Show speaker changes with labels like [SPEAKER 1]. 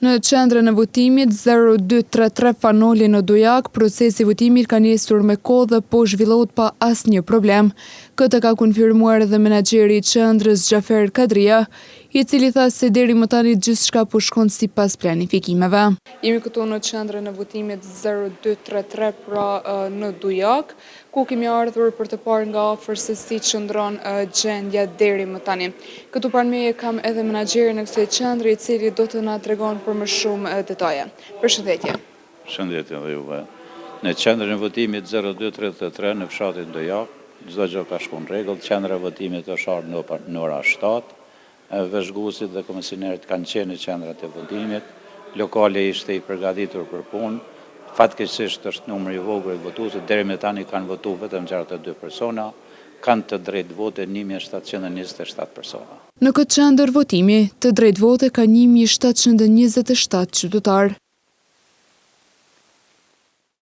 [SPEAKER 1] Në qendrën e votimit 0233 Fanoli në Dujak, procesi votimit ka nisur me kohë dhe po zhvillohet pa asnjë problem. Këtë ka konfirmuar edhe menaxheri i qendrës Xhafer Kadria, i cili tha se deri më tani gjithçka po shkon sipas planifikimeve. Jemi këtu në qendrën e votimit 0233 pra në Dujak, ku kemi ardhur për të parë nga afër se si qëndron gjendja deri më tani. Këtu pranë meje kam edhe menaxherin e kësaj qendre, i cili do të na tregon për më shumë detaje. Përshëndetje.
[SPEAKER 2] Përshëndetje dhe juve. Në qendrën e votimit 0233 në fshatin Dujak, çdo gjë ka shkuar në rregull. Qendra e votimit është ardhur në ora 7. Vëzhguesit dhe komisionerët kanë qenë në qendrat e votimit. Lokali ishte i përgatitur për punë. Fatkeqësisht është numri i vogël votuesve, deri më tani kanë votuar vetëm 62 persona, kanë të drejtë vote 1727 persona.
[SPEAKER 1] Në këtë qendër votimi, të drejtë vote ka 1727 qytetarë.